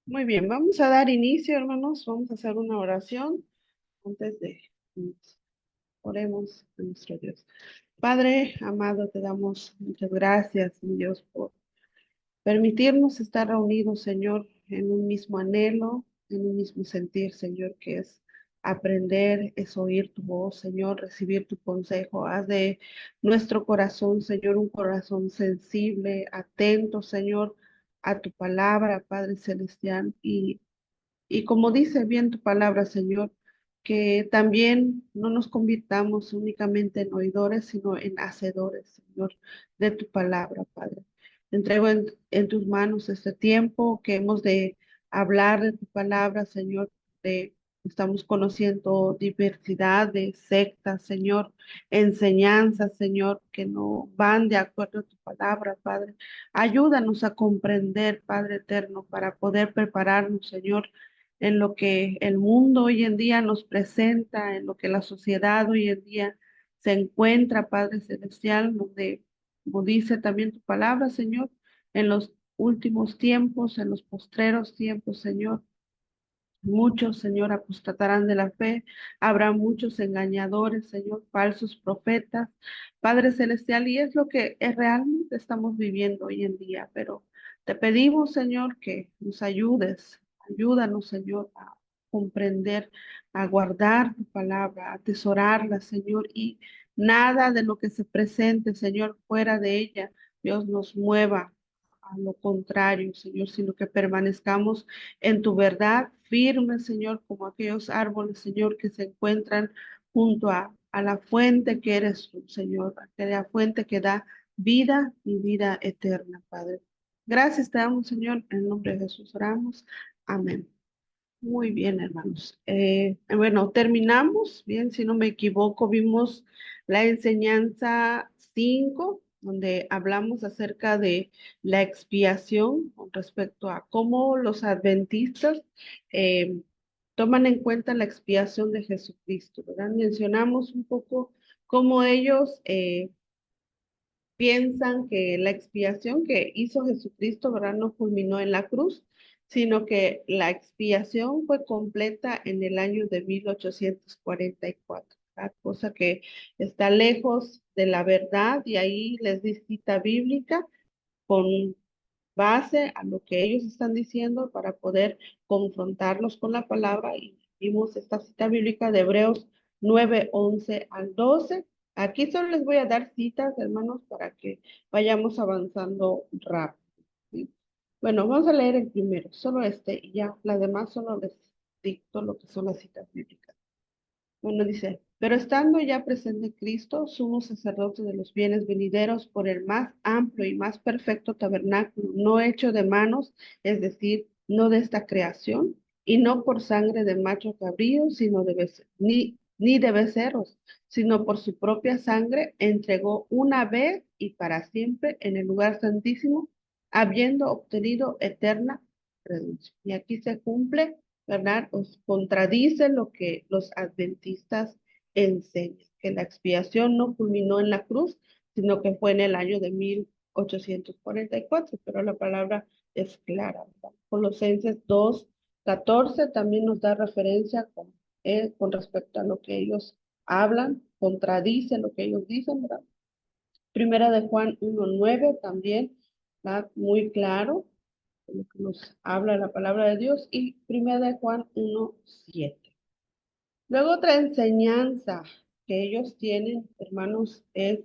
Muy bien, vamos a dar inicio, hermanos. Vamos a hacer una oración antes de oremos a nuestro Dios. Padre amado, te damos muchas gracias, mi Dios, por permitirnos estar reunidos, Señor, en un mismo anhelo, en un mismo sentir, Señor, que es aprender, es oír tu voz, Señor, recibir tu consejo. Haz de nuestro corazón, Señor, un corazón sensible, atento, Señor, a tu palabra, Padre Celestial, y como dice bien tu palabra, Señor, que también no nos convirtamos únicamente en oidores, sino en hacedores, Señor, de tu palabra, Padre. Entrego en tus manos este tiempo que hemos de hablar de tu palabra, Señor. De, estamos conociendo diversidad de sectas, Señor, enseñanzas, Señor, que no van de acuerdo a tu palabra, Padre. Ayúdanos a comprender, Padre eterno, para poder prepararnos, Señor, en lo que el mundo hoy en día nos presenta, en lo que la sociedad hoy en día se encuentra, Padre Celestial, donde, como dice también tu palabra, Señor, en los últimos tiempos, en los postreros tiempos, Señor. Muchos, Señor, apostatarán de la fe. Habrá muchos engañadores, Señor, falsos profetas. Padre Celestial, y es lo que realmente estamos viviendo hoy en día, pero te pedimos, Señor, que nos ayudes. Ayúdanos, Señor, a comprender, a guardar tu palabra, a atesorarla, Señor, y nada de lo que se presente, Señor, fuera de ella, Dios nos mueva a lo contrario, Señor, sino que permanezcamos en tu verdad firme, Señor, como aquellos árboles, Señor, que se encuentran junto a la fuente que eres tú, Señor, aquella fuente que da vida y vida eterna, Padre. Gracias te damos, Señor, en el nombre de Jesús oramos. Amén. Muy bien, hermanos. Bueno, terminamos, bien, si no me equivoco, vimos la enseñanza 5 donde hablamos acerca de la expiación con respecto a cómo los adventistas eh, toman en cuenta la expiación de Jesucristo, ¿verdad? Mencionamos un poco cómo ellos piensan que la expiación que hizo Jesucristo, ¿verdad? No culminó en la cruz, sino que la expiación fue completa en el año de 1844, ¿verdad? Cosa que está lejos de la verdad y ahí les di cita bíblica con base a lo que ellos están diciendo para poder confrontarlos con la palabra y vimos esta cita bíblica de Hebreos 9:11 al 12. Aquí solo les voy a dar citas, hermanos, para que vayamos avanzando rápido. ¿Sí? Bueno, vamos a leer el primero, solo este, y ya, las demás solo les dicto lo que son las citas bíblicas. Bueno, dice, pero estando ya presente Cristo, sumo sacerdote de los bienes venideros por el más amplio y más perfecto tabernáculo, no hecho de manos, es decir, no de esta creación, y no por sangre de macho cabrío, sino ni de becerros, sino por su propia sangre, entregó una vez y para siempre en el lugar santísimo, habiendo obtenido eterna redención. Y aquí se cumple, ¿verdad? Os contradice lo que los adventistas enseñan, que la expiación no culminó en la cruz, sino que fue en el año de 1844, pero la palabra es clara, ¿verdad? Colosenses 2:14 también nos da referencia con respecto a lo que ellos hablan, contradice lo que ellos dicen, ¿verdad? Primera de Juan 1:9 también está muy claro lo que nos habla la palabra de Dios, y primera de Juan 1:7. Luego otra enseñanza que ellos tienen, hermanos, es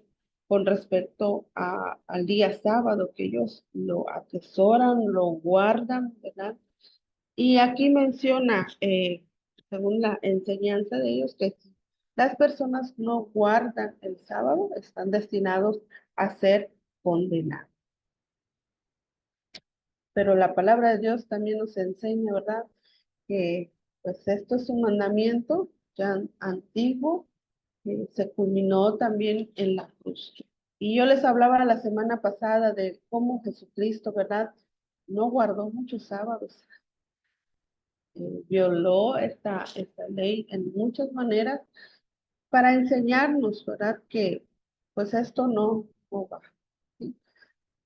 con respecto al día sábado, que ellos lo atesoran, lo guardan, ¿verdad? Y aquí menciona, según la enseñanza de ellos, que si las personas no guardan el sábado, están destinados a ser condenados. Pero la palabra de Dios también nos enseña, ¿verdad? Que pues esto es un mandamiento ya antiguo que se culminó también en la cruz. Y yo les hablaba la semana pasada de cómo Jesucristo, ¿verdad? No guardó muchos sábados, violó esta ley en muchas maneras para enseñarnos, ¿verdad? Que pues esto no va. ¿Sí?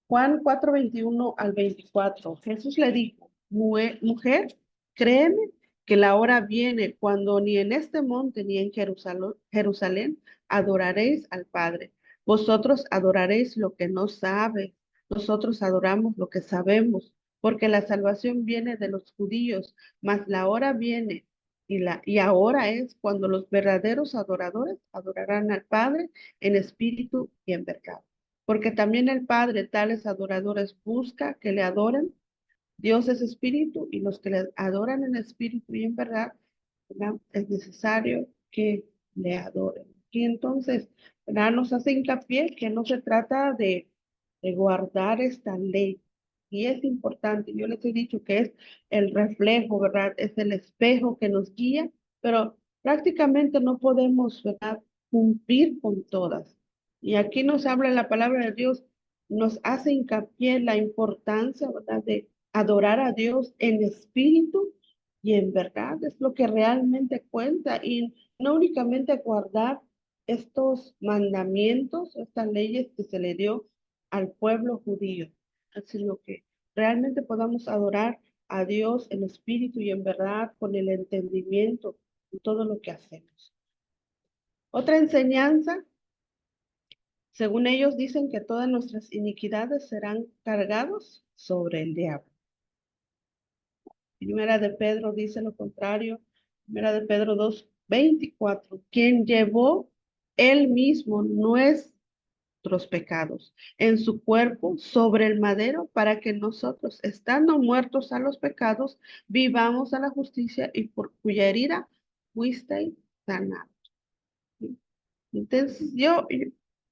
Juan 4:21 al 24. Jesús le dijo, Mujer, créeme que la hora viene cuando ni en este monte ni en Jerusalén adoraréis al Padre. Vosotros adoraréis lo que no sabes, nosotros adoramos lo que sabemos, porque la salvación viene de los judíos, mas la hora viene y ahora es cuando los verdaderos adoradores adorarán al Padre en espíritu y en verdad. Porque también el Padre tales adoradores busca que le adoren. Dios es espíritu y los que le adoran en espíritu y en verdad, ¿verdad? Es necesario que le adoren. Y entonces, ¿verdad? Nos hace hincapié que no se trata de guardar esta ley. Y es importante, yo les he dicho que es el reflejo, ¿verdad? Es el espejo que nos guía, pero prácticamente no podemos, ¿verdad? Cumplir con todas. Y aquí nos habla la palabra de Dios, nos hace hincapié en la importancia, ¿verdad? De adorar a Dios en espíritu y en verdad es lo que realmente cuenta y no únicamente guardar estos mandamientos, estas leyes que se le dio al pueblo judío, sino que realmente podamos adorar a Dios en espíritu y en verdad con el entendimiento de todo lo que hacemos. Otra enseñanza, según ellos dicen que todas nuestras iniquidades serán cargados sobre el diablo. Primera de Pedro dice lo contrario. Primera de Pedro 2:24. Quien llevó él mismo nuestros pecados en su cuerpo sobre el madero para que nosotros, estando muertos a los pecados, vivamos a la justicia y por cuya herida fuisteis sanados. Entonces, yo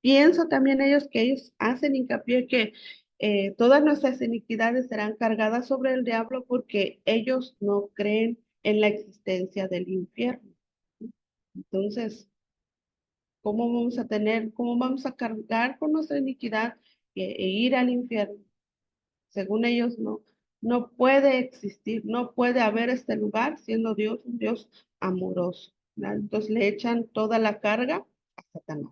pienso también ellos que ellos hacen hincapié que todas nuestras iniquidades serán cargadas sobre el diablo porque ellos no creen en la existencia del infierno. Entonces, cómo vamos a cargar con nuestra iniquidad e ir al infierno? Según ellos, no puede existir, no puede haber este lugar siendo Dios un Dios amoroso, ¿verdad? Entonces le echan toda la carga a Satanás.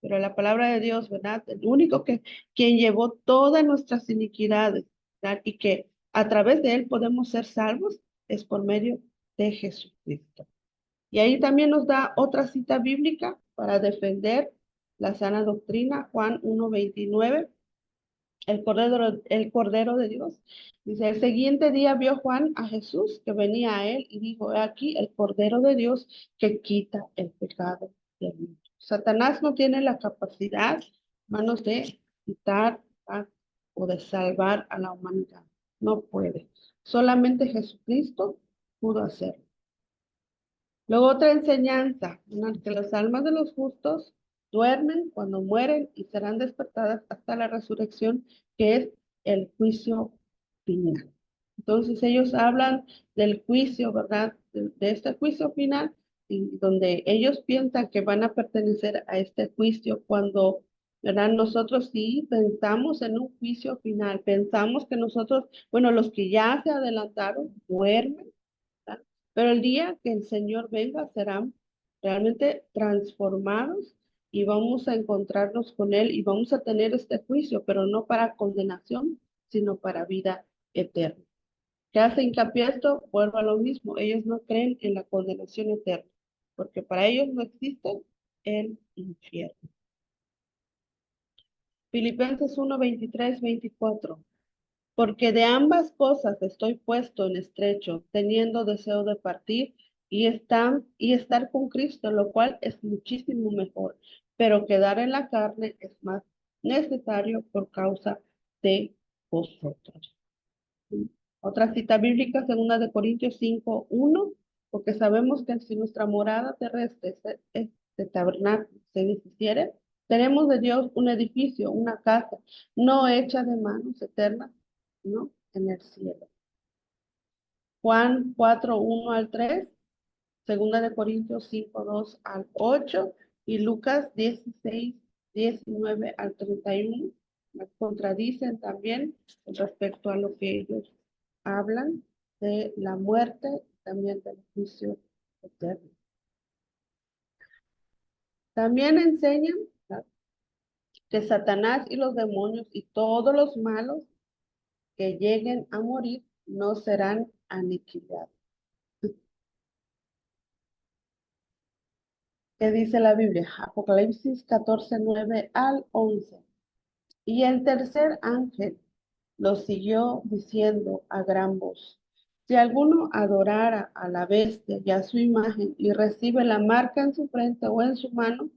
Pero la palabra de Dios, ¿verdad? El único quien llevó todas nuestras iniquidades, ¿verdad? Y que a través de él podemos ser salvos es por medio de Jesucristo. Y ahí también nos da otra cita bíblica para defender la sana doctrina, Juan 1:29 el Cordero de Dios. Dice, el siguiente día vio Juan a Jesús que venía a él y dijo, he aquí el Cordero de Dios que quita el pecado del mundo. Satanás no tiene la capacidad, hermanos, de quitar o de salvar a la humanidad. No puede. Solamente Jesucristo pudo hacerlo. Luego otra enseñanza, que las almas de los justos duermen cuando mueren y serán despertadas hasta la resurrección, que es el juicio final. Entonces ellos hablan del juicio, ¿verdad? De este juicio final, y donde ellos piensan que van a pertenecer a este juicio cuando, ¿verdad? Nosotros sí pensamos en un juicio final, pensamos que nosotros, bueno, los que ya se adelantaron, duermen, ¿verdad? Pero el día que el Señor venga serán realmente transformados y vamos a encontrarnos con Él y vamos a tener este juicio, pero no para condenación, sino para vida eterna. ¿Qué hace hincapié a esto? Vuelvo a lo mismo, ellos no creen en la condenación eterna, porque para ellos no existe el infierno. Filipenses 1:23-24. Porque de ambas cosas estoy puesto en estrecho, teniendo deseo de partir y estar con Cristo, lo cual es muchísimo mejor, pero quedar en la carne es más necesario por causa de vosotros. Otra cita bíblica, 2 Corintios 5:1, porque sabemos que si nuestra morada terrestre, este tabernáculo, se deshiciere, tenemos de Dios un edificio, una casa, no hecha de manos, eterna, ¿no? En el cielo. Juan 4:1-3, 2 Corintios 5:2-8 y Lucas 16:19-31. Me contradicen también respecto a lo que ellos hablan de la muerte, también del juicio eterno. También enseñan, ¿verdad?, que Satanás y los demonios y todos los malos que lleguen a morir no serán aniquilados. ¿Qué dice la Biblia? Apocalipsis 14, 9 al 11. Y el tercer ángel lo siguió diciendo a gran voz: si alguno adorara a la bestia y a su imagen y recibe la marca en su frente o en su mano,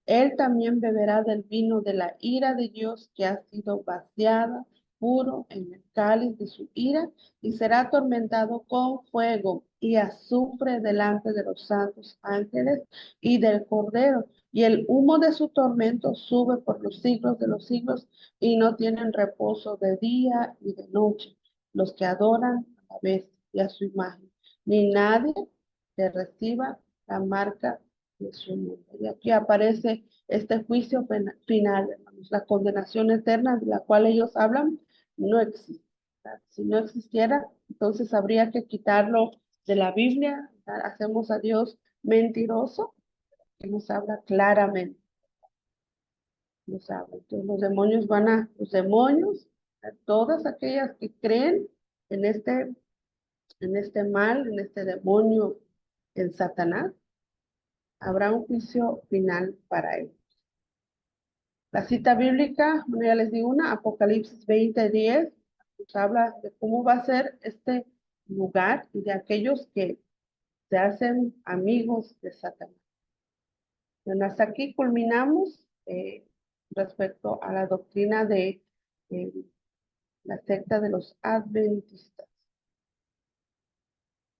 él también beberá del vino de la ira de Dios que ha sido vaciada puro en el cáliz de su ira, y será atormentado con fuego y azufre delante de los santos ángeles y del Cordero. Y el humo de su tormento sube por los siglos de los siglos, y no tienen reposo de día y de noche los que adoran a la bestia y a su imagen, ni nadie que reciba la marca de su nombre. Y aquí aparece este juicio final, hermanos. La condenación eterna de la cual ellos hablan no existe. Si no existiera, entonces habría que quitarlo de la Biblia. Hacemos a Dios mentiroso, que nos habla claramente. Nos habla. Entonces los demonios, a todas aquellas que creen en este mal, en este demonio, en Satanás, habrá un juicio final para él. La cita bíblica, bueno, ya les di una, Apocalipsis 20:10, nos habla de cómo va a ser este lugar y de aquellos que se hacen amigos de Satanás. Bueno, hasta aquí culminamos respecto a la doctrina de eh, la secta de los adventistas.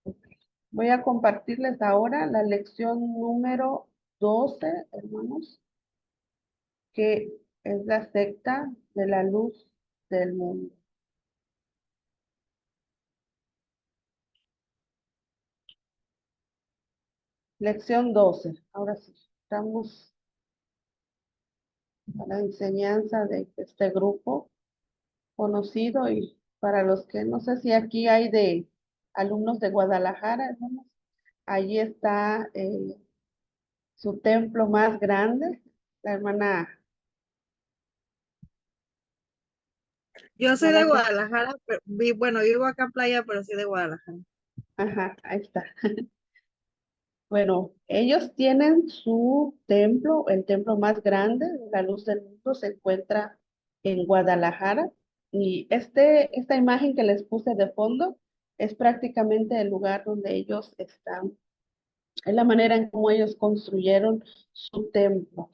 Okay. Voy a compartirles ahora la lección número 12, hermanos, que es la secta de la luz del mundo. Lección 12. Ahora sí, estamos a la enseñanza de este grupo conocido, y para los que no sé si aquí hay de alumnos de Guadalajara, hermanos, allí está su templo más grande, la Yo soy de hermana que, Guadalajara, pero bueno, vivo acá en Playa, pero soy de Guadalajara. ajá, ahí está. Bueno, ellos tienen su templo, el templo más grande, la luz del mundo, se encuentra en Guadalajara, y esta imagen que les puse de fondo es prácticamente el lugar donde ellos están. Es la manera en cómo ellos construyeron su templo.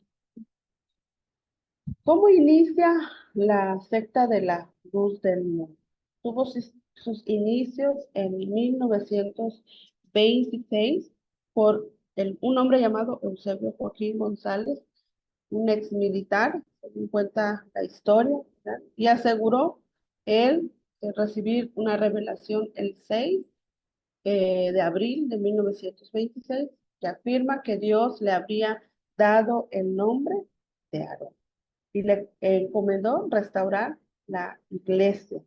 ¿Cómo inicia la secta de la luz del mundo? Tuvo sus inicios en 1926 por un hombre llamado Eusebio Joaquín González, un ex militar, según cuenta la historia, ¿verdad? Y aseguró él recibir una revelación el 6 de abril de 1926, que afirma que Dios le habría dado el nombre de Aarón y le encomendó restaurar la iglesia.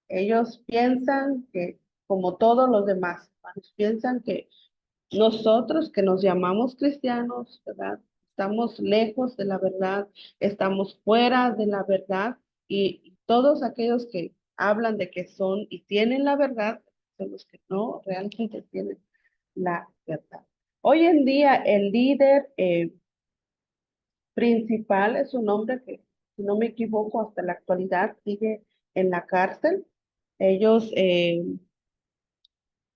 Ellos piensan que, como todos los demás, piensan que nosotros que nos llamamos cristianos, ¿verdad? Estamos lejos de la verdad, estamos fuera de la verdad, y todos aquellos que hablan de que son y tienen la verdad son los que no realmente tienen la verdad. Hoy en día el líder principal es un hombre que, si no me equivoco, hasta la actualidad sigue en la cárcel. Ellos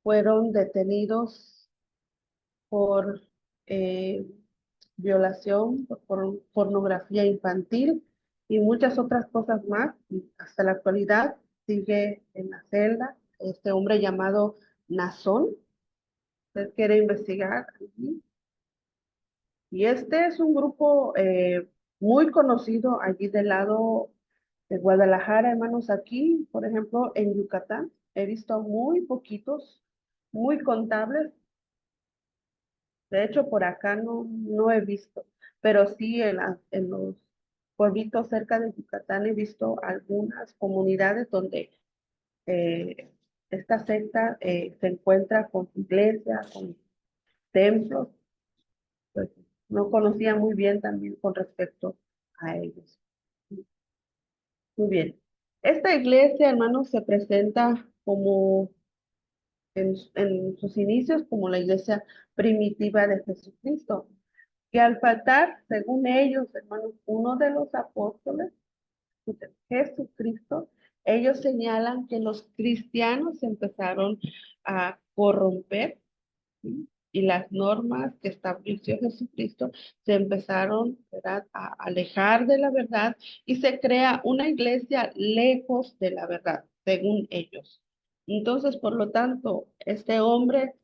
fueron detenidos por eh, violación, por pornografía infantil y muchas otras cosas más. Y hasta la actualidad sigue en la celda este hombre llamado Nazón. Usted quiere investigar allí. Y este es un grupo muy conocido allí del lado de Guadalajara, hermanos. Aquí, por ejemplo, en Yucatán, he visto muy poquitos, muy contables. De hecho, por acá no he visto, pero sí en los pueblitos cerca de Yucatán he visto algunas comunidades donde eh, esta secta se encuentra con iglesias, con templos. Pues no conocía muy bien también con respecto a ellos. Muy bien. Esta iglesia, hermanos, se presenta como en sus inicios como la iglesia primitiva de Jesucristo, que al faltar, según ellos, hermanos, uno de los apóstoles, Jesucristo, ellos señalan que los cristianos empezaron a corromper, ¿sí? Y las normas que estableció Jesucristo se empezaron, ¿verdad?, a alejar de la verdad y se crea una iglesia lejos de la verdad, según ellos. Entonces, por lo tanto, este hombre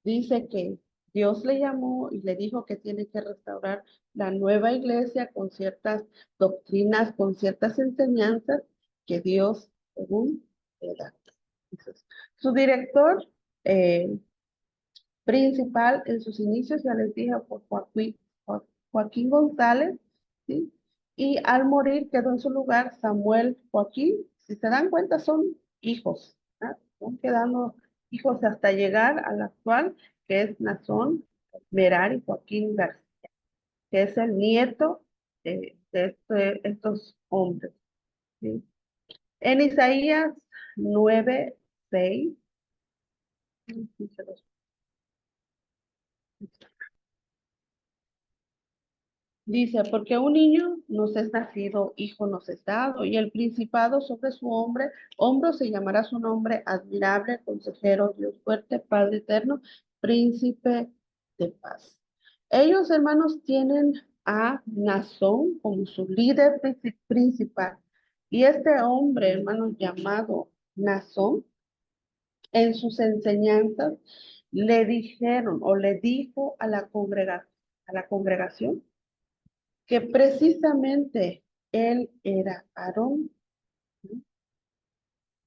dice que Dios le llamó y le dijo que tiene que restaurar la nueva iglesia con ciertas doctrinas, con ciertas enseñanzas que Dios, según, le da. Entonces, su director principal en sus inicios, ya les dije, por Joaquín González, ¿sí? Y al morir quedó en su lugar Samuel Joaquín. Si se dan cuenta, son hijos, ¿ah? Van quedando hijos hasta llegar al actual, que es Nazón Merari Joaquín García, que es el nieto estos hombres, ¿sí? En Isaías 9:6, sí, dice, porque un niño nos es nacido, hijo nos es dado, y el principado sobre su hombro se llamará su nombre admirable, consejero, Dios fuerte, Padre eterno, príncipe de paz. Ellos, hermanos, tienen a Nazón como su líder principal. Y este hombre, hermanos, llamado Nazón, en sus enseñanzas, le dijeron o le dijo a la congregación, que precisamente él era Aarón, ¿no?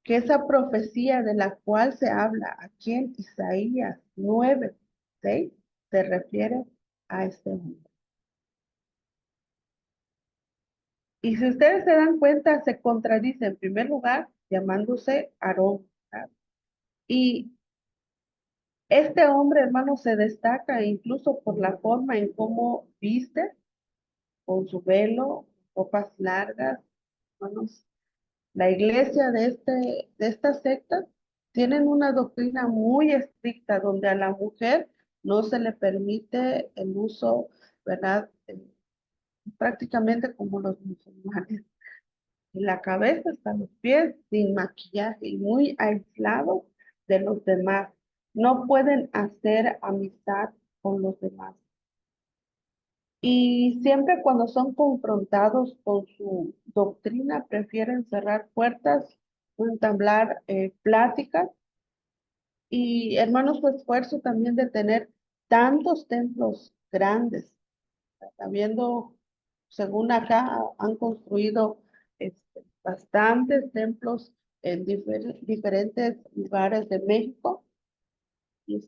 Que esa profecía de la cual se habla aquí en Isaías 9:6 se refiere a este hombre. Y si ustedes se dan cuenta, se contradice en primer lugar llamándose Aarón, ¿verdad? Y este hombre, hermano, se destaca incluso por la forma en cómo viste, con su velo, ropas largas, hermanos. La iglesia de esta secta tienen una doctrina muy estricta donde a la mujer no se le permite el uso, ¿verdad? Prácticamente como los musulmanes, de la cabeza hasta los pies, sin maquillaje y muy aislados de los demás. No pueden hacer amistad con los demás. Y siempre cuando son confrontados con su doctrina, prefieren cerrar puertas, entablar pláticas. Y hermanos, su esfuerzo también de tener tantos templos grandes, sabiendo, según acá, han construido bastantes templos en diferentes lugares de México. Y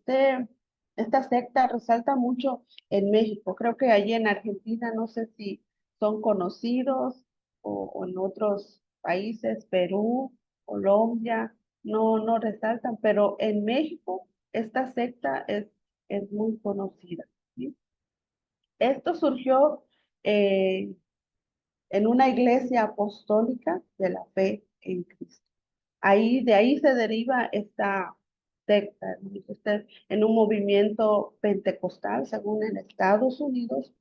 esta secta resalta mucho en México. Creo que allí en Argentina, no sé si son conocidos o en otros países, Perú, Colombia, no resaltan, pero en México esta secta es muy conocida, ¿sí? Esto surgió eh, en una iglesia apostólica de la fe en Cristo. De ahí se deriva esta secta, ¿no? En un movimiento pentecostal, según en Estados Unidos,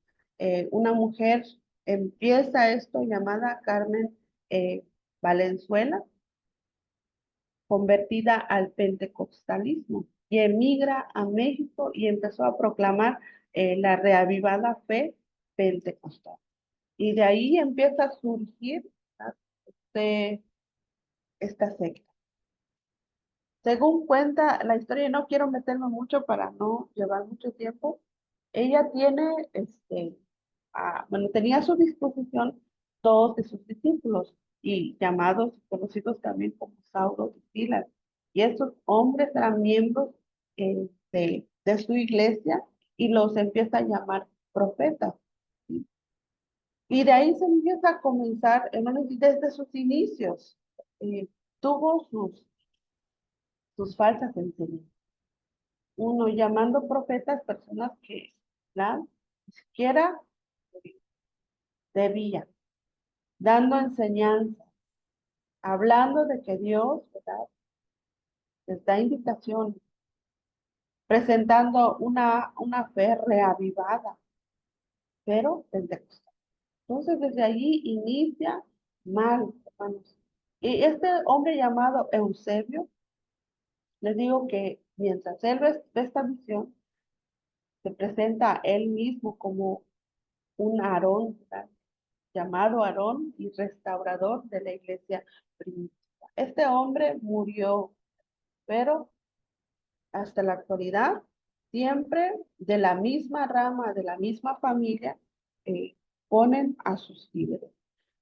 una mujer empieza esto llamada Carmen Valenzuela, convertida al pentecostalismo y emigra a México y empezó a proclamar la reavivada fe pentecostal. Y de ahí empieza a surgir, ¿verdad?, de esta secta. Según cuenta la historia, y no quiero meterme mucho para no llevar mucho tiempo, ella tiene, bueno, tenía a su disposición dos de sus discípulos, y llamados, conocidos también como Saulo y Silas. Y estos hombres eran miembros de su iglesia y los empieza a llamar profetas, ¿sí? Y de ahí se empieza a comenzar, hermanos, y desde sus inicios, tuvo sus falsas enseñanzas. Uno llamando profetas personas que ¿verdad?, ni siquiera debían, dando enseñanza. hablando de que Dios, ¿verdad?, les da indicación, presentando una fe reavivada, pero pentecostal. Entonces, desde allí inicia mal, hermanos. Y este hombre llamado Eusebio, les digo que mientras él ve esta visión, se presenta a él mismo como un Aarón, ¿verdad?, llamado Aarón y restaurador de la iglesia primitiva. Este hombre murió, pero hasta la actualidad, siempre de la misma rama, de la misma familia, eh, ponen a sus líderes.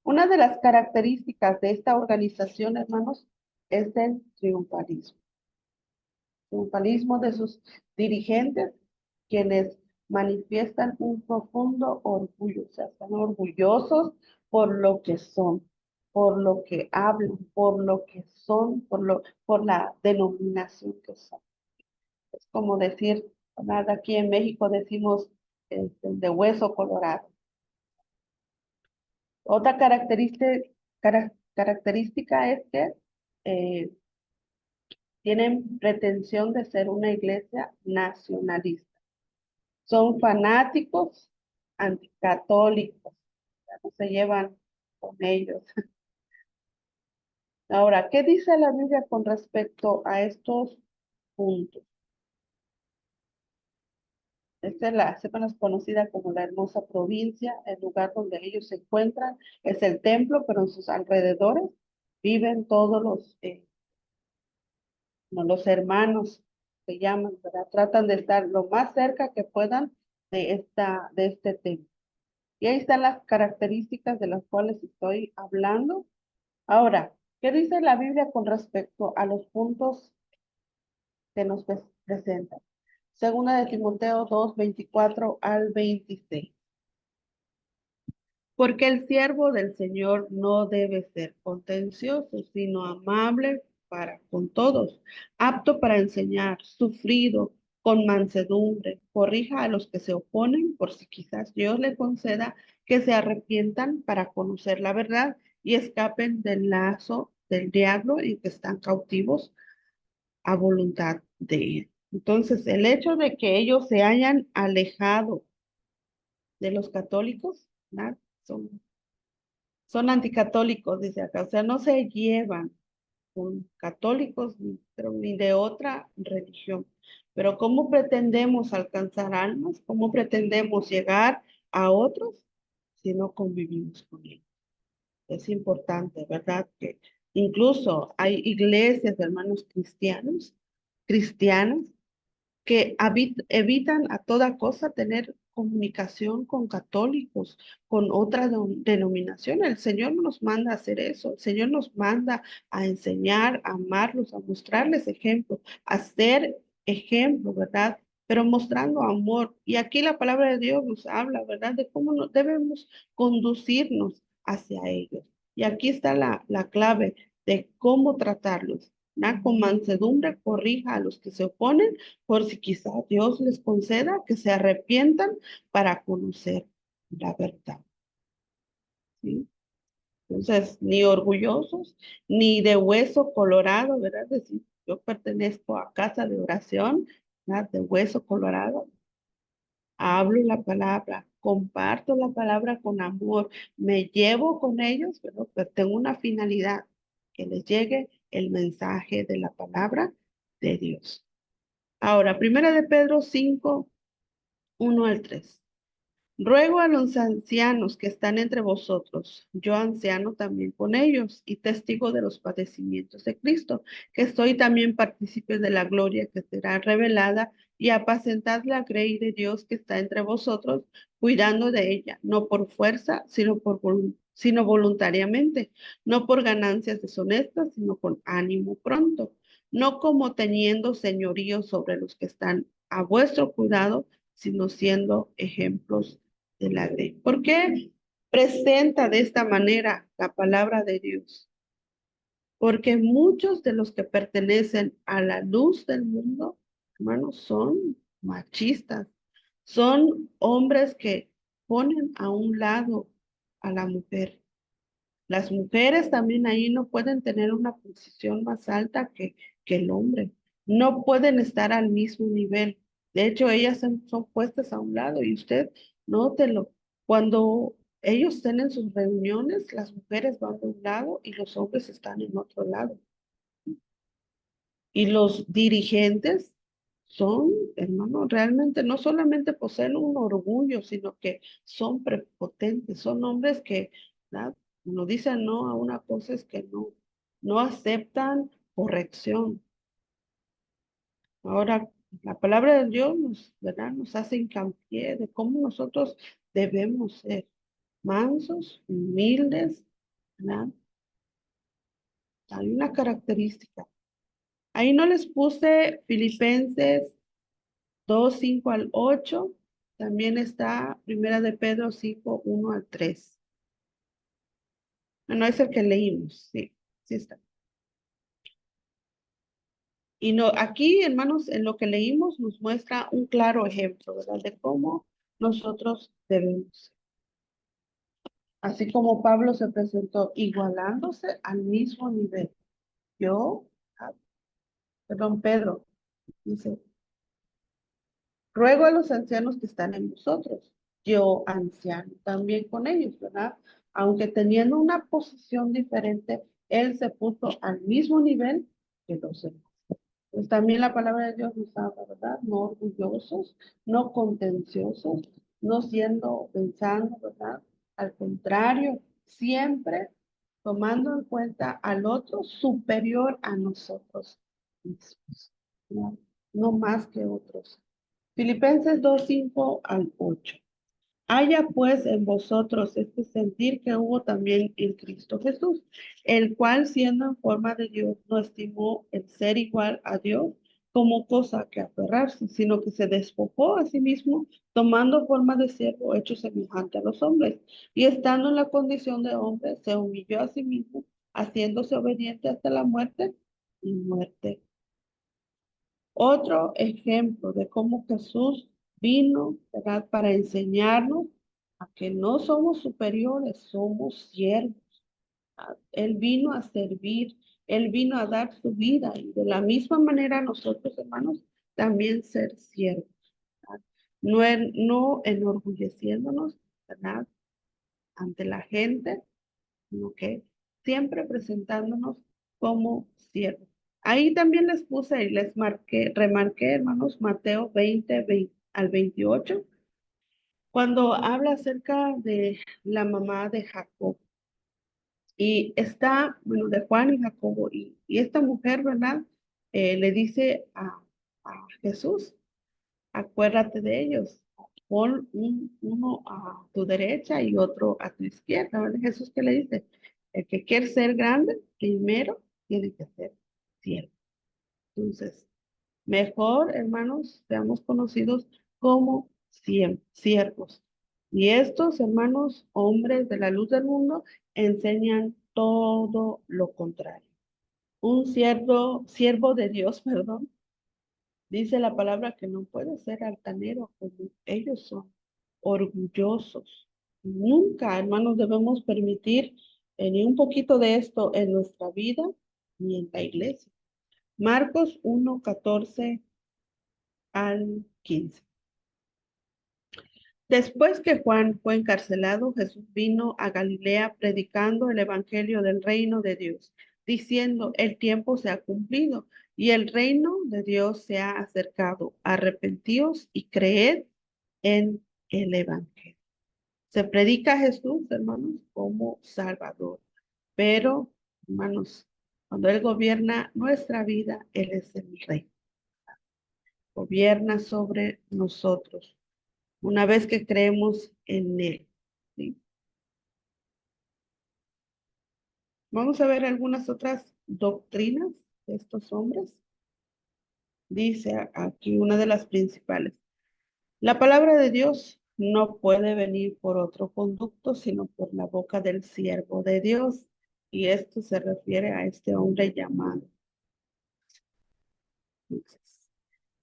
Una de las características de esta organización, hermanos, es el triunfalismo de sus dirigentes, quienes manifiestan un profundo orgullo, o sea, están orgullosos por lo que son, por lo que hablan, por lo que son, por la denominación que son. Es como decir, ¿verdad? Aquí en México decimos de hueso colorado. Otra característica es que eh, tienen pretensión de ser una iglesia nacionalista. Son fanáticos anticatólicos, ya no se llevan con ellos. Ahora, ¿qué dice la Biblia con respecto a estos puntos? Esta es la semana conocida como la hermosa provincia, el lugar donde ellos se encuentran, es el templo, pero en sus alrededores viven todos los hermanos, se llaman, ¿verdad? Tratan de estar lo más cerca que puedan de este templo. Y ahí están las características de las cuales estoy hablando. Ahora, ¿qué dice la Biblia con respecto a los puntos que nos presentan? Segunda de Timoteo 2, 24 al 26. Porque el siervo del Señor no debe ser contencioso, sino amable para con todos, apto para enseñar, sufrido, con mansedumbre, corrija a los que se oponen, por si quizás Dios le conceda que se arrepientan para conocer la verdad y escapen del lazo del diablo y que están cautivos a voluntad de él. Entonces, el hecho de que ellos se hayan alejado de los católicos, ¿verdad?, son anticatólicos, dice acá, o sea, no se llevan con católicos pero ni de otra religión. Pero ¿cómo pretendemos alcanzar almas? ¿Cómo pretendemos llegar a otros si no convivimos con ellos? Es importante, ¿verdad? Que incluso hay iglesias de hermanos cristianos, que evitan a toda cosa tener comunicación con católicos, con otras denominaciones. El Señor no nos manda a hacer eso. El Señor nos manda a enseñar, a amarlos, a mostrarles ejemplo, a ser ejemplo, ¿verdad? Pero mostrando amor. Y aquí la palabra de Dios nos habla, ¿verdad? De cómo debemos conducirnos hacia ellos. Y aquí está la clave de cómo tratarlos. ¿Verdad? Con mansedumbre corrija a los que se oponen, por si quizá Dios les conceda que se arrepientan para conocer la verdad. ¿Sí? Entonces, ni orgullosos, ni de hueso colorado, ¿verdad? Es decir, yo pertenezco a casa de oración, ¿verdad?, de hueso colorado. Hablo la palabra, comparto la palabra con amor, me llevo con ellos, pero tengo una finalidad, que les llegue el mensaje de la palabra de Dios. Ahora, primera de Pedro 5, 1 al 3. Ruego a los ancianos que están entre vosotros, yo anciano también con ellos y testigo de los padecimientos de Cristo, que soy también partícipe de la gloria que será revelada, y apacentad la grey de Dios que está entre vosotros, cuidando de ella, no por fuerza, sino voluntariamente, no por ganancias deshonestas, sino con ánimo pronto, no como teniendo señorío sobre los que están a vuestro cuidado, sino siendo ejemplos de la ley. ¿Por qué presenta de esta manera la palabra de Dios? Porque muchos de los que pertenecen a la luz del mundo, hermanos, son machistas, son hombres que ponen a un lado a la mujer. Las mujeres también ahí no pueden tener una posición más alta que el hombre. No pueden estar al mismo nivel. De hecho, ellas son puestas a un lado y usted nótelo. Cuando ellos tienen sus reuniones, las mujeres van de un lado y los hombres están en otro lado. Y los dirigentes son, hermano, realmente no solamente poseen un orgullo, sino que son prepotentes, son hombres que, ¿verdad? No dicen no a una cosa es que no aceptan corrección. Ahora, la palabra de Dios nos, ¿verdad? Nos hace hincapié de cómo nosotros debemos ser mansos, humildes, ¿verdad? Hay una característica. Ahí no les puse Filipenses 2:5 al 8. También está Primera de Pedro 5:1 al 3. Bueno, es el que leímos, sí, sí está. Y no, aquí, hermanos, en lo que leímos nos muestra un claro ejemplo, ¿verdad? De cómo nosotros debemos. Así como Pablo se presentó igualándose al mismo nivel. Yo, ah, perdón, Pedro, dice, ruego a los ancianos que están en vosotros, yo anciano también con ellos, ¿verdad? Aunque teniendo una posición diferente, él se puso al mismo nivel que los demás. Pues también la palabra de Dios nos habla, ¿verdad? No orgullosos, no contenciosos, no siendo pensando, ¿verdad? Al contrario, siempre tomando en cuenta al otro superior a nosotros mismos, ¿no? No más que otros. Filipenses 2:5 al 8. Haya pues en vosotros este sentir que hubo también en Cristo Jesús, el cual siendo en forma de Dios no estimó el ser igual a Dios como cosa que aferrarse, sino que se despojó a sí mismo, tomando forma de siervo hecho semejante a los hombres, y estando en la condición de hombre, se humilló a sí mismo, haciéndose obediente hasta la muerte y muerte. Otro ejemplo de cómo Jesús vino, ¿verdad? Para enseñarnos a que no somos superiores, somos siervos. Él vino a servir, Él vino a dar su vida y de la misma manera nosotros, hermanos, también ser siervos, ¿verdad? No enorgulleciéndonos, ¿verdad? Ante la gente, sino que siempre presentándonos como siervos. Ahí también les puse y les remarqué, hermanos, Mateo 20:20 al 28, cuando habla acerca de la mamá de Jacob. Y está, bueno, de Juan y Jacobo, y esta mujer, ¿verdad? Le dice a Jesús, acuérdate de ellos, pon uno a tu derecha y otro a tu izquierda, ¿verdad? Jesús, ¿qué le dice? El que quiere ser grande, primero tiene que ser siervo. Entonces, mejor, hermanos, seamos conocidos como siervos. Y estos, hermanos, hombres de la luz del mundo, enseñan todo lo contrario. Un siervo de Dios, perdón, dice la palabra que no puede ser altanero como ellos son, orgullosos. Nunca, hermanos, debemos permitir ni un poquito de esto en nuestra vida ni en la iglesia. Marcos 1:14 al 15. Después que Juan fue encarcelado, Jesús vino a Galilea predicando el evangelio del reino de Dios, diciendo, el tiempo se ha cumplido y el reino de Dios se ha acercado. Arrepentíos y creed en el evangelio. Se predica a Jesús, hermanos, como Salvador, pero, hermanos, cuando Él gobierna nuestra vida, Él es el rey, gobierna sobre nosotros una vez que creemos en Él. ¿Sí? Vamos a ver algunas otras doctrinas de estos hombres. Dice aquí una de las principales. La palabra de Dios no puede venir por otro conducto, sino por la boca del siervo de Dios. Y esto se refiere a este hombre llamado. Entonces,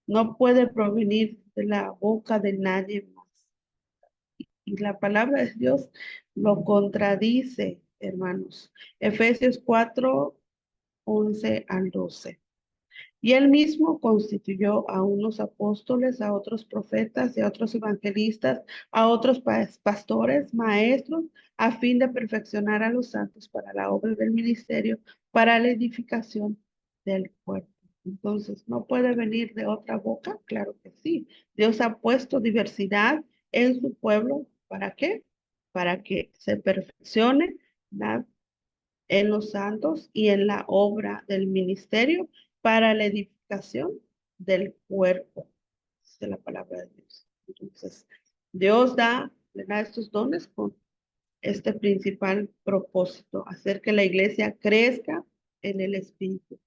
no puede provenir de la boca de nadie más. Y la palabra de Dios lo contradice. hermanos. Efesios 4, 11 al 12. Y él mismo constituyó a unos apóstoles, a otros profetas y a otros evangelistas, a otros pastores, maestros, a fin de perfeccionar a los santos para la obra del ministerio, para la edificación del cuerpo. Entonces, ¿no puede venir de otra boca? Claro que sí. Dios ha puesto diversidad en su pueblo. ¿Para qué? Para que se perfeccione la en los santos y en la obra del ministerio para la edificación del cuerpo, de la palabra de Dios. Entonces, Dios le da estos dones con este principal propósito, hacer que la iglesia crezca en el espíritu.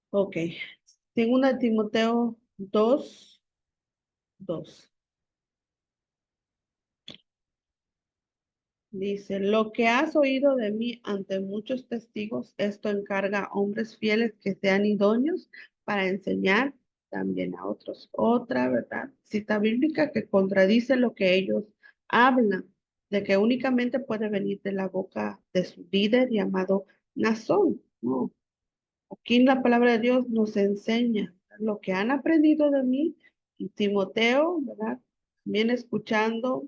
Ok. Segunda Timoteo 2, 2. Dice, lo que has oído de mí ante muchos testigos, esto encarga a hombres fieles que sean idóneos para enseñar también a otros. Otra, ¿verdad? Cita bíblica que contradice lo que ellos hablan, de que únicamente puede venir de la boca de su líder llamado Nazón. No, aquí en la palabra de Dios nos enseña lo que han aprendido de mí y Timoteo, ¿verdad? Viene escuchando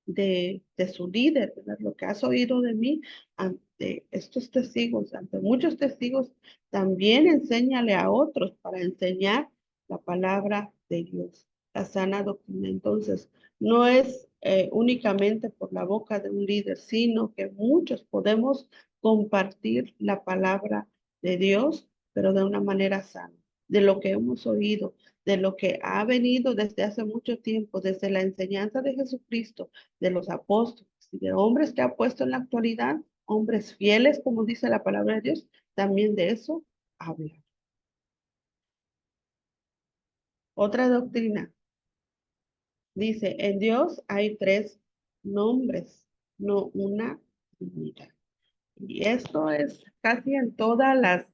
de su líder, ¿verdad? Lo que has oído de mí ante estos testigos, ante muchos testigos, también enséñale a otros para enseñar la palabra de Dios, la sana doctrina. Entonces, no es únicamente por la boca de un líder, sino que muchos podemos compartir la palabra de Dios, pero de una manera sana, de lo que hemos oído, de lo que ha venido desde hace mucho tiempo, desde la enseñanza de Jesucristo, de los apóstoles y de hombres que ha puesto en la actualidad, hombres fieles, como dice la palabra de Dios, también de eso habla. Otra doctrina dice, en Dios hay tres nombres, no una divinidad. Y esto es casi en todas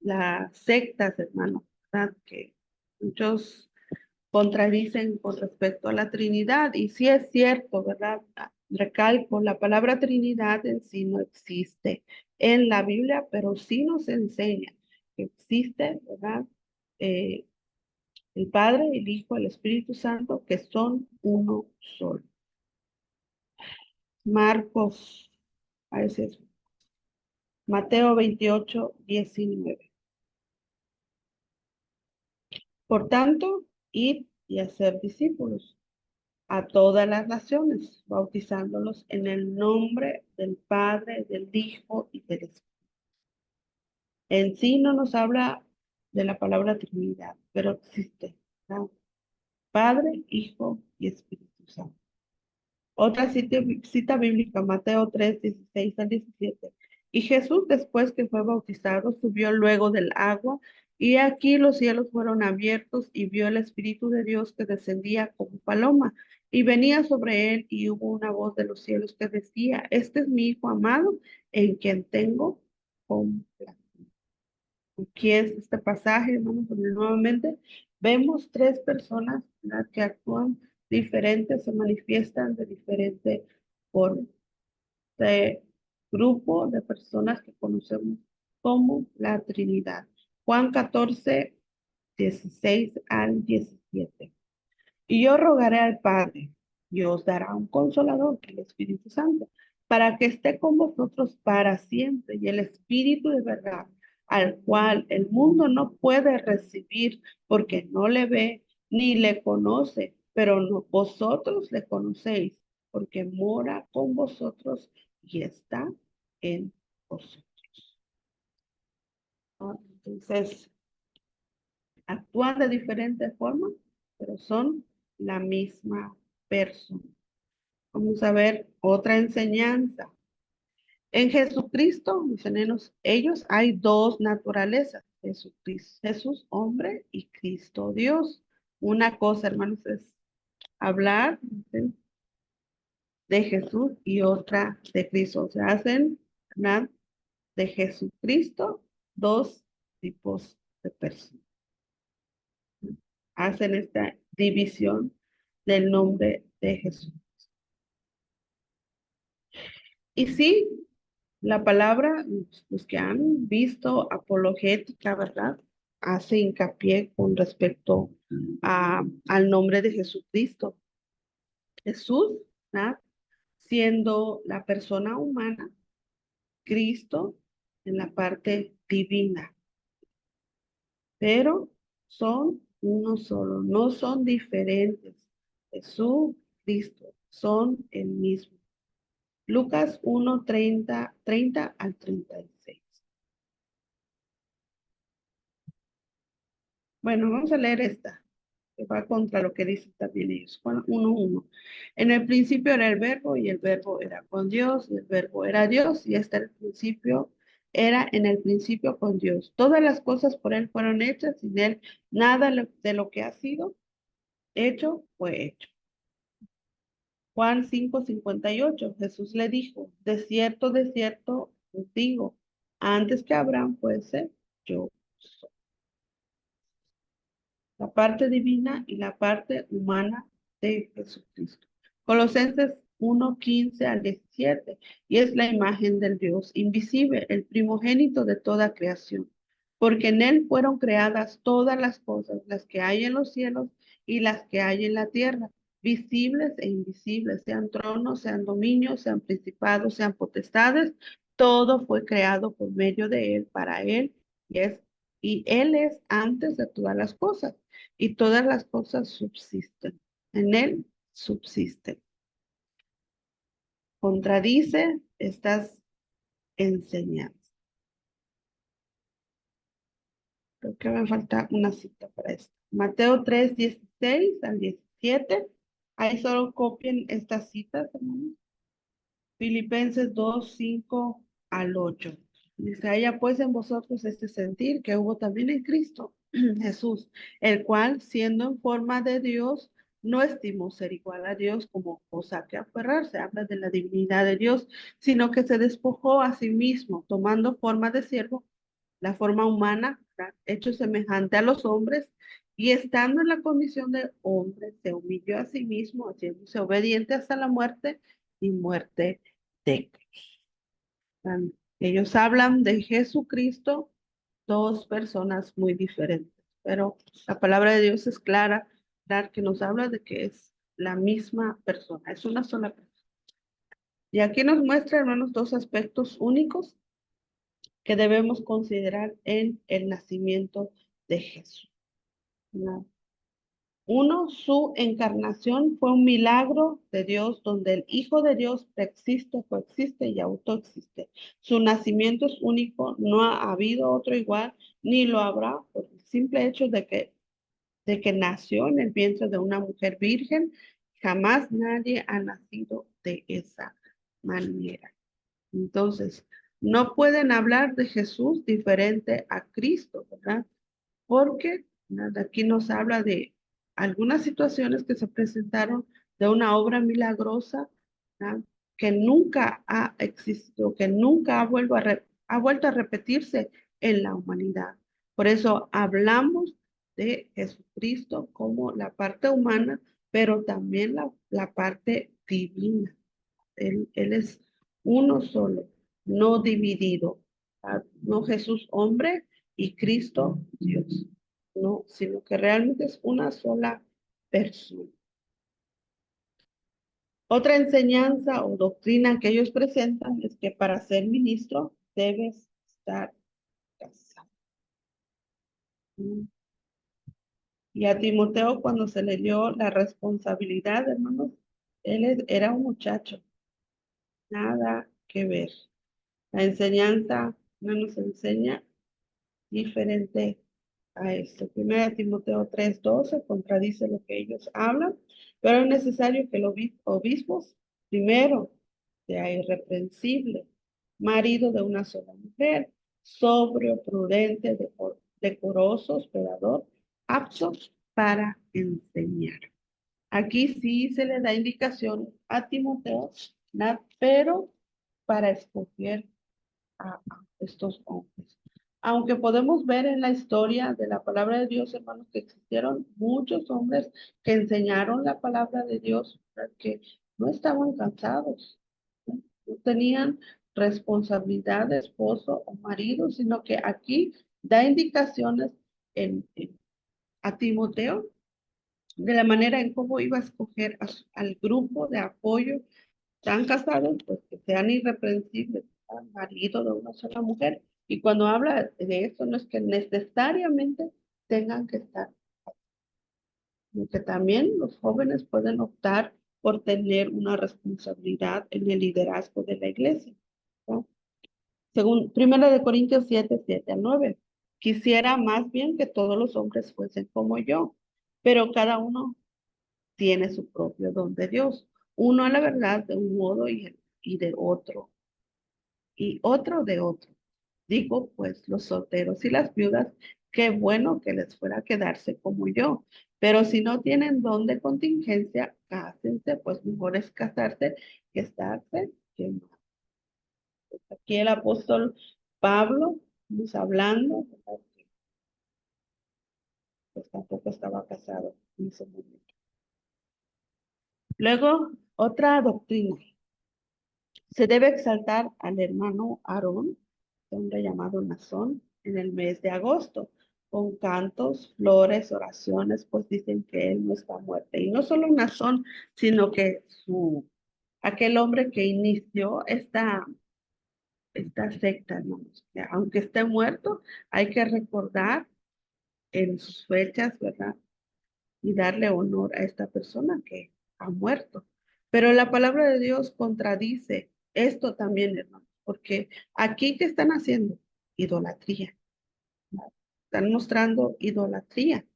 las sectas, hermano, ¿verdad? Que muchos contradicen con respecto a la Trinidad. Y sí es cierto, ¿verdad? Recalco, la palabra Trinidad en sí no existe en la Biblia, pero sí nos enseña que existe, ¿verdad? Eh, el Padre, el Hijo, el Espíritu Santo, que son uno solo. Marcos, a veces, Mateo 28, 19. Por tanto, id y hacer discípulos a todas las naciones, bautizándolos en el nombre del Padre, del Hijo y del Espíritu. En sí no nos habla de la palabra Trinidad, pero existe, ¿no? Padre, Hijo y Espíritu Santo. Otra cita bíblica, Mateo 3, 16 al 17. Y Jesús, después que fue bautizado, subió luego del agua, y aquí los cielos fueron abiertos, y vio el Espíritu de Dios que descendía como paloma, y venía sobre él, y hubo una voz de los cielos que decía, este es mi Hijo amado, en quien tengo complacencia. Aquí es este pasaje, vamos a ver nuevamente, vemos tres personas, ¿verdad?, que actúan diferentes, se manifiestan de diferente forma. Este grupo de personas que conocemos como la Trinidad. Juan 14, 16 al 17. Y yo rogaré al Padre, y os dará un consolador, que es el Espíritu Santo, para que esté con vosotros para siempre. Y el Espíritu de verdad, al cual el mundo no puede recibir porque no le ve ni le conoce, pero vosotros le conocéis, porque mora con vosotros y está en vosotros. ¿No? Entonces, actúan de diferentes formas, pero son la misma persona. Vamos a ver otra enseñanza. En Jesucristo, dicen ellos, hay dos naturalezas. Jesucristo, Jesús hombre y Cristo Dios. Una cosa, hermanos, es hablar, ¿sí?, de Jesús y otra de Cristo. O sea, hacen, ¿verdad?, de Jesucristo dos tipos de personas. Hacen esta división del nombre de Jesús. Y sí, la palabra, los que han visto apologética, ¿verdad? Hace hincapié con respecto al nombre de Jesucristo. Jesús, ¿verdad? Siendo la persona humana, Cristo en la parte divina, pero son uno solo, no son diferentes. Jesús, Cristo, son el mismo. Lucas 1, 30 al 36. Bueno, vamos a leer esta, que va contra lo que dice también ellos. Juan 1:1. En el principio era el verbo y el verbo era con Dios y el verbo era Dios y hasta el principio era en el principio con Dios. Todas las cosas por él fueron hechas, sin él nada de lo que ha sido hecho fue hecho. Juan 5:58. Jesús le dijo, de cierto os digo, antes que Abraham fuese, yo soy. La parte divina y la parte humana de Jesucristo. Colosenses 1:15 al 17, y es la imagen del Dios invisible, el primogénito de toda creación, porque en él fueron creadas todas las cosas, las que hay en los cielos y las que hay en la tierra, visibles e invisibles, sean tronos, sean dominios, sean principados, sean potestades, todo fue creado por medio de él, para él, y él es antes de todas las cosas y todas las cosas subsisten. En él subsisten. Contradice estas enseñanzas. Creo que me falta una cita para esto. Mateo 3:16 al 17. Ahí solo copien estas citas, hermanos. Filipenses 2:5 al 8. Dice, haya pues en vosotros este sentir que hubo también en Cristo Jesús, el cual, siendo en forma de Dios, no estimó ser igual a Dios como cosa que aferrarse, habla de la divinidad de Dios, sino que se despojó a sí mismo, tomando forma de siervo, la forma humana, hecho semejante a los hombres, y estando en la condición de hombre, se humilló a sí mismo, haciéndose obediente hasta la muerte y muerte de cruz. Ellos hablan de Jesucristo, dos personas muy diferentes, pero la palabra de Dios es clara, que nos habla de que es la misma persona, es una sola persona. Y aquí nos muestra, hermanos, dos aspectos únicos que debemos considerar en el nacimiento de Jesús. ¿No? Uno, su encarnación fue un milagro de Dios donde el Hijo de Dios preexiste, coexiste y autoexiste. Su nacimiento es único, no ha habido otro igual, ni lo habrá por el simple hecho de que nació en el vientre de una mujer virgen. Jamás nadie ha nacido de esa manera. Entonces, no pueden hablar de Jesús diferente a Cristo, ¿verdad? Porque nada, aquí nos habla de algunas situaciones que se presentaron de una obra milagrosa, ¿verdad? Que nunca ha existido, que nunca ha vuelto a repetirse en la humanidad. Por eso hablamos de Jesucristo como la parte humana, pero también la parte divina. Él es uno solo, no dividido. No Jesús hombre y Cristo Dios. No, sino que realmente es una sola persona. Otra enseñanza o doctrina que ellos presentan es que para ser ministro debes estar casado. Y a Timoteo, cuando se le dio la responsabilidad, hermanos, era un muchacho, nada que ver. La enseñanza no nos enseña diferente a esto. Primera Timoteo 3:12 contradice lo que ellos hablan, pero es necesario que los obispos primero sea irreprensible, marido de una sola mujer, sobrio, prudente, decoroso, hospedador, apto para enseñar. Aquí sí se le da indicación a Timoteo, pero para escoger a estos hombres. Aunque podemos ver en la historia de la palabra de Dios, hermanos, que existieron muchos hombres que enseñaron la palabra de Dios, que no estaban cansados, ¿no? no tenían responsabilidad de esposo o marido, sino que aquí da indicaciones a Timoteo de la manera en cómo iba a escoger al grupo de apoyo. Están casados, pues que sean irreprensibles, sean marido de una sola mujer. Y cuando habla de eso, no es que necesariamente tengan que estar, sino que también los jóvenes pueden optar por tener una responsabilidad en el liderazgo de la iglesia, ¿no? Según 1 Corintios 7, 7 al 9. Quisiera más bien que todos los hombres fuesen como yo, pero cada uno tiene su propio don de Dios. Uno a la verdad de un modo y de otro, y otro de otro. Digo, pues los solteros y las viudas, qué bueno que les fuera a quedarse como yo. Pero si no tienen don de contingencia, cásense, pues mejor es casarse que estarse quemando. Aquí el apóstol Pablo nos hablando, ¿verdad? Pues tampoco estaba casado en ese momento. Luego, otra doctrina. Se debe exaltar al hermano Aarón, hombre llamado Nazón, en el mes de agosto, con cantos, flores, oraciones, pues dicen que él no está muerto. Y no solo Nazón, sino que aquel hombre que inició esta secta, hermanos, que aunque esté muerto, hay que recordar en sus fechas, ¿verdad? Y darle honor a esta persona que ha muerto. Pero la palabra de Dios contradice esto también, hermanos, porque aquí, ¿qué están haciendo? Idolatría. ¿No? Están mostrando idolatría.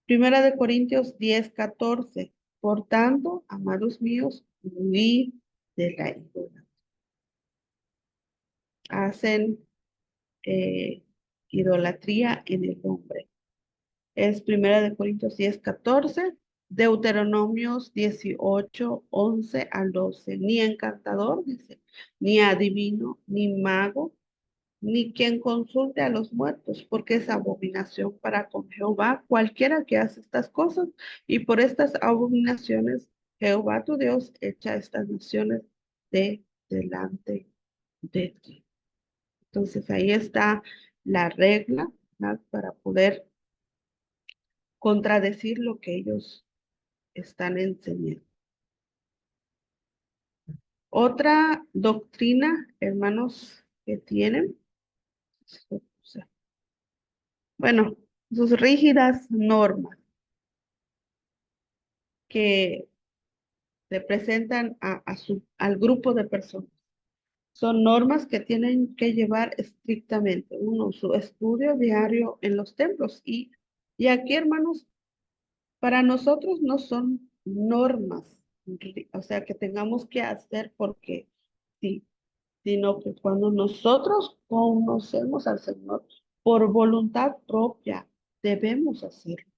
1 Corintios 10, 14. Por tanto, amados míos, huid de la idolatría. Hacen idolatría en el hombre. Es 1 Corintios 10, 14, Deuteronomios 18, 11 al 12. Ni encantador, dice, ni adivino, ni mago, ni quien consulte a los muertos, porque es abominación para con Jehová cualquiera que hace estas cosas, y por estas abominaciones Jehová tu Dios echa estas naciones de delante de ti. Entonces ahí está la regla, ¿verdad? Para poder contradecir lo que ellos están enseñando. Otra doctrina, hermanos, que tienen, bueno, sus rígidas normas que representan al grupo de personas. Son normas que tienen que llevar estrictamente, uno, su estudio diario en los templos. Y aquí, hermanos, para nosotros no son normas, o sea, que tengamos que hacer porque sí, sino que cuando nosotros conocemos al Señor por voluntad propia, debemos hacerlo.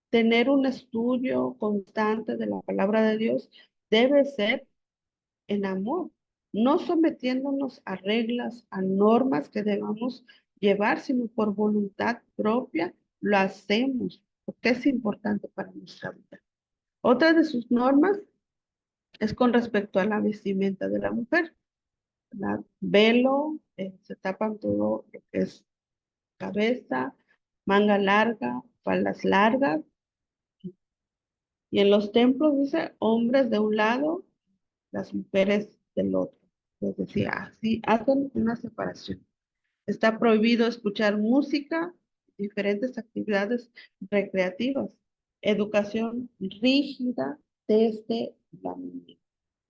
Tener un estudio constante de la palabra de Dios debe ser en amor, no sometiéndonos a reglas, a normas que debamos llevar, sino por voluntad propia lo hacemos, porque es importante para nuestra vida. Otra de sus normas es con respecto a la vestimenta de la mujer, ¿verdad? Velo, se tapan todo lo que es cabeza, manga larga, faldas largas. Y en los templos dice hombres de un lado, las mujeres del otro. Es decir, así hacen una separación. Está prohibido escuchar música, diferentes actividades recreativas, educación rígida desde la niñez.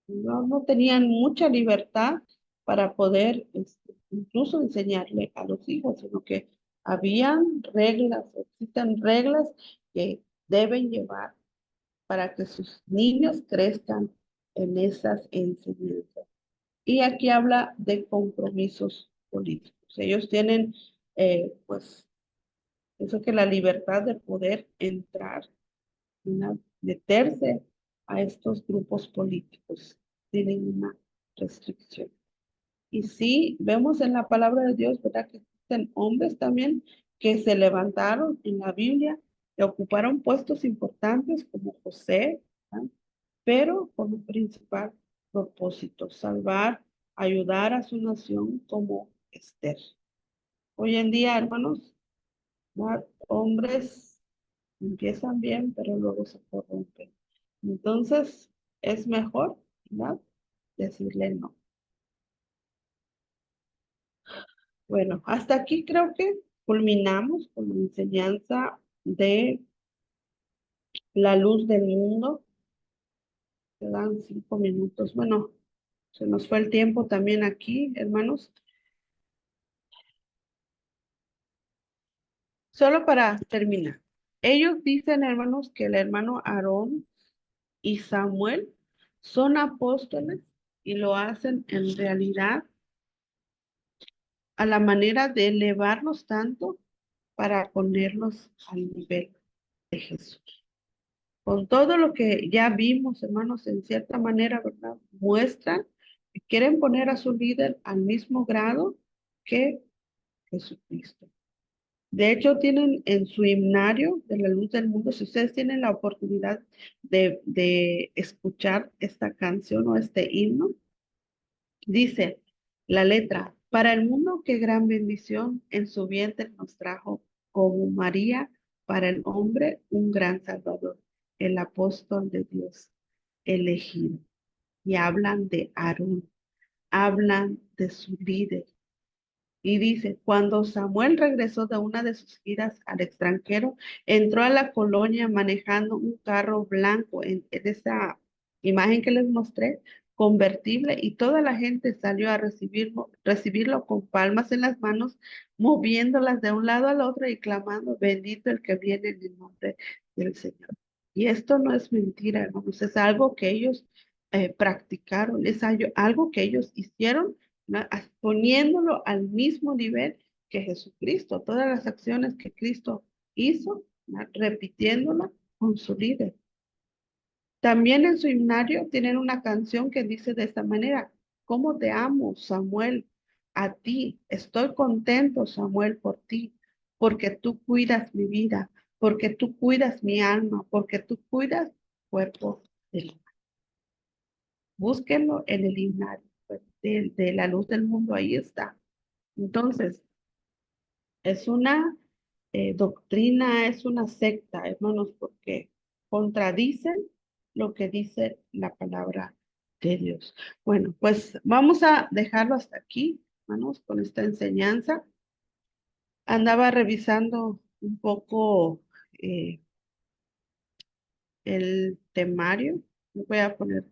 No tenían mucha libertad para poder incluso enseñarle a los hijos, sino que habían reglas, existen reglas que deben llevar para que sus niños crezcan en esas enseñanzas. Y aquí habla de compromisos políticos. Ellos tienen, pues, eso que la libertad de poder entrar, meterse a estos grupos políticos, tienen una restricción. Y sí, vemos en la palabra de Dios, ¿verdad? Que existen hombres también que se levantaron en la Biblia, que ocuparon puestos importantes como José, ¿verdad? Pero con un principal propósito, salvar ayudar a su nación como Esther. Hoy en día, hermanos, ¿verdad? Hombres empiezan bien, pero luego se corrompen. Entonces, es mejor, ¿verdad? Decirle no. Bueno, hasta aquí creo que culminamos con la enseñanza de la luz del mundo. Quedan 5 minutos. Bueno, se nos fue el tiempo también aquí, hermanos. Solo para terminar. Ellos dicen, hermanos, que el hermano Aarón y Samuel son apóstoles y lo hacen en realidad a la manera de elevarlos tanto para ponerlos al nivel de Jesús. Con todo lo que ya vimos, hermanos, en cierta manera, ¿verdad? Muestran que quieren poner a su líder al mismo grado que Jesucristo. De hecho, tienen en su himnario de la luz del mundo, si ustedes tienen la oportunidad de escuchar esta canción o este himno, dice la letra, para el mundo qué gran bendición en su vientre nos trajo como María, para el hombre un gran Salvador, el apóstol de Dios elegido. Y hablan de Aarón, hablan de su líder. Y dice, cuando Samuel regresó de una de sus giras al extranjero, entró a la colonia manejando un carro blanco en esa imagen que les mostré, convertible, y toda la gente salió a recibirlo con palmas en las manos, moviéndolas de un lado al otro y clamando, bendito el que viene en el nombre del Señor. Y esto no es mentira, hermanos, es algo que ellos practicaron, es algo que ellos hicieron, ¿no? Poniéndolo al mismo nivel que Jesucristo, todas las acciones que Cristo hizo, ¿no? Repitiéndola con su líder. También en su himnario tienen una canción que dice de esta manera, ¿cómo te amo, Samuel? A ti, estoy contento, Samuel, por ti, porque tú cuidas mi vida, porque tú cuidas mi alma, porque tú cuidas cuerpo del alma. Búsquenlo en el himnario pues, de la luz del mundo, ahí está. Entonces, es una doctrina, es una secta, hermanos, porque contradicen lo que dice la palabra de Dios. Bueno, pues vamos a dejarlo hasta aquí, hermanos, con esta enseñanza. Andaba revisando un poco el temario. Voy a poner